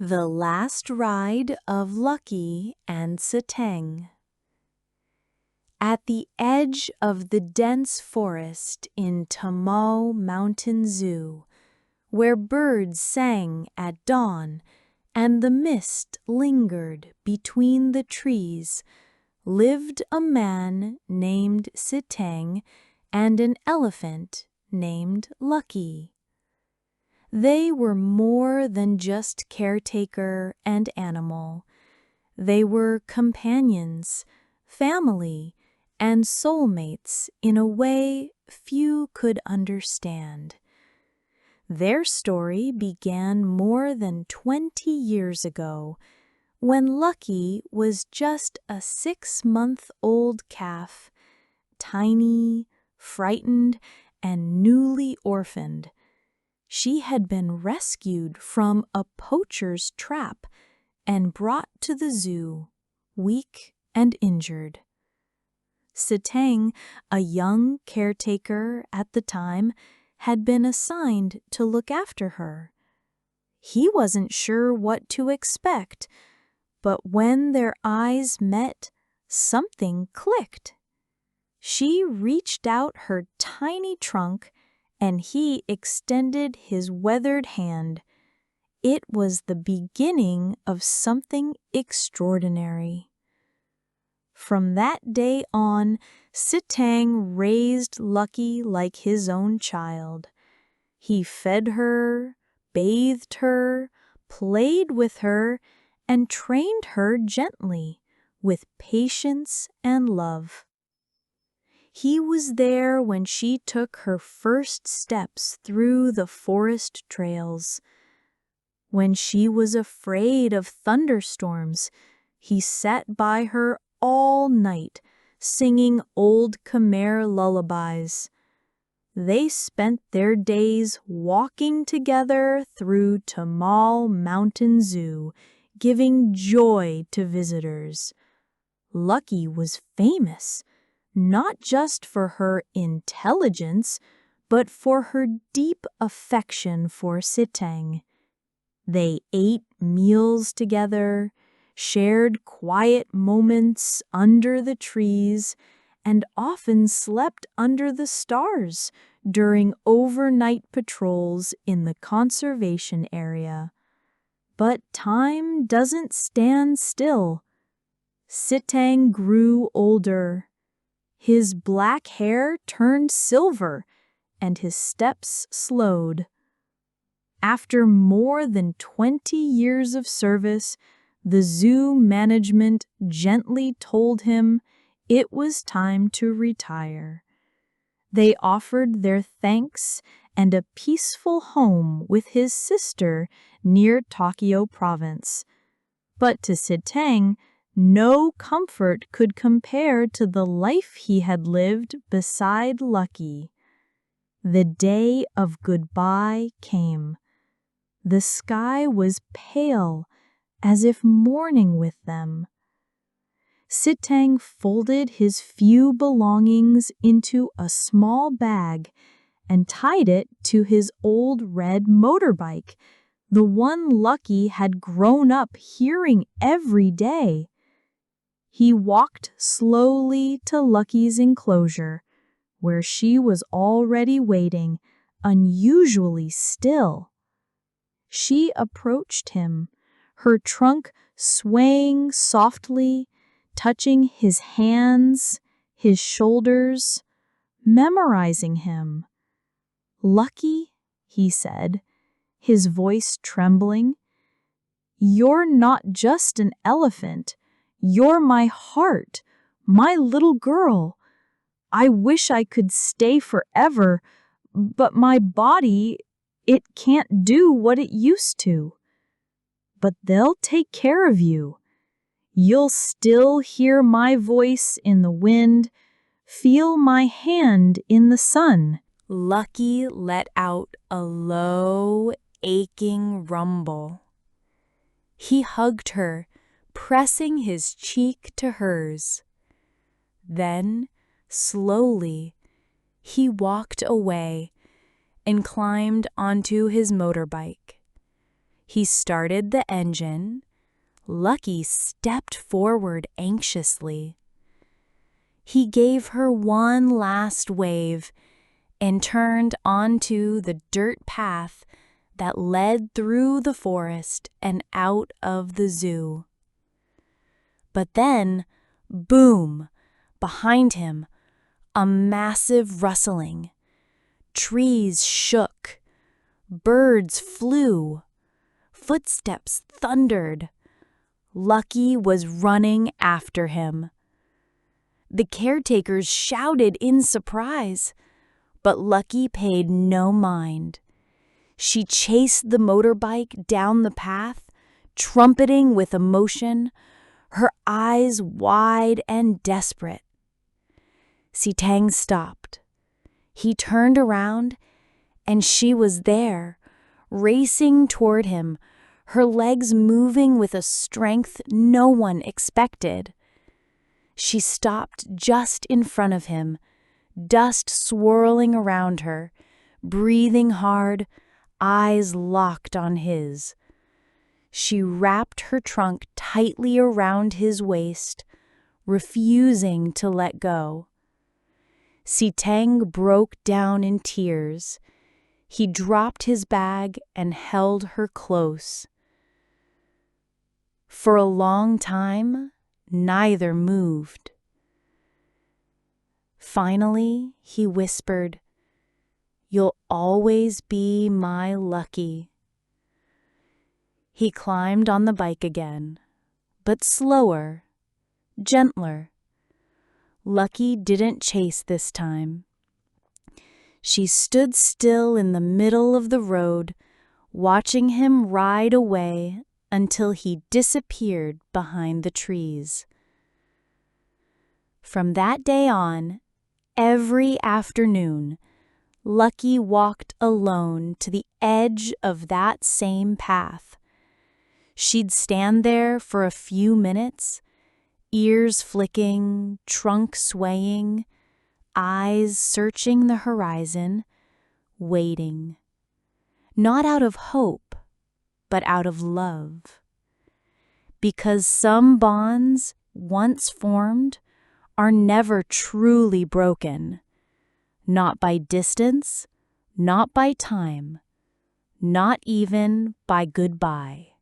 The Last Ride of Lucky and Sitheng. At the edge of the dense forest in Tamao Mountain Zoo, where birds sang at dawn and the mist lingered between the trees, lived a man named Sitheng and an elephant named Lucky. They were more than just caretaker and animal. They were companions, family, and soulmates in a way few could understand. Their story began more than 20 years ago, when Lucky was just a 6-month-old calf, tiny, frightened, and newly orphaned. She had been rescued from a poacher's trap and brought to the zoo, weak and injured. Sitheng, a young caretaker at the time, had been assigned to look after her. He wasn't sure what to expect, but when their eyes met, something clicked. She reached out her tiny trunk, and he extended his weathered hand. It was the beginning of something extraordinary. From that day on, Sitheng raised Lucky like his own child. He fed her, bathed her, played with her, and trained her gently, with patience and love. He was there when she took her first steps through the forest trails. When she was afraid of thunderstorms, he sat by her all night, singing old Khmer lullabies. They spent their days walking together through Tamao Mountain Zoo, giving joy to visitors. Lucky was famous, not just for her intelligence, but for her deep affection for Sitheng. They ate meals together, shared quiet moments under the trees, and often slept under the stars during overnight patrols in the conservation area. But time doesn't stand still. Sitheng grew older. His black hair turned silver, and his steps slowed. After more than 20 years of service, the zoo management gently told him it was time to retire. They offered their thanks and a peaceful home with his sister near Tokyo Province. But to Sitheng, no comfort could compare to the life he had lived beside Lucky. The day of goodbye came. The sky was pale, as if mourning with them. Sitheng folded his few belongings into a small bag and tied it to his old red motorbike, the one Lucky had grown up hearing every day. He walked slowly to Lucky's enclosure, where she was already waiting, unusually still. She approached him, her trunk swaying softly, touching his hands, his shoulders, memorizing him. "Lucky," he said, his voice trembling, "you're not just an elephant. You're my heart, my little girl. I wish I could stay forever, but my body, it can't do what it used to. But they'll take care of you. You'll still hear my voice in the wind, feel my hand in the sun." Lucky let out a low, aching rumble. He hugged her, pressing his cheek to hers. Then, slowly, he walked away and climbed onto his motorbike. He started the engine. Lucky stepped forward anxiously. He gave her one last wave and turned onto the dirt path that led through the forest and out of the zoo. But then, boom, behind him, a massive rustling. Trees shook. Birds flew. Footsteps thundered. Lucky was running after him. The caretakers shouted in surprise, but Lucky paid no mind. She chased the motorbike down the path, trumpeting with emotion, her eyes wide and desperate. Sitheng stopped. He turned around, and she was there, racing toward him, her legs moving with a strength no one expected. She stopped just in front of him, dust swirling around her, breathing hard, eyes locked on his. She wrapped her trunk tightly around his waist, refusing to let go. Sitheng broke down in tears. He dropped his bag and held her close. For a long time, neither moved. Finally, he whispered, "You'll always be my Lucky." He climbed on the bike again, but slower, gentler. Lucky didn't chase this time. She stood still in the middle of the road, watching him ride away until he disappeared behind the trees. From that day on, every afternoon, Lucky walked alone to the edge of that same path. She'd stand there for a few minutes, ears flicking, trunk swaying, eyes searching the horizon, waiting. Not out of hope, but out of love. Because some bonds, once formed, are never truly broken. Not by distance, not by time, not even by goodbye.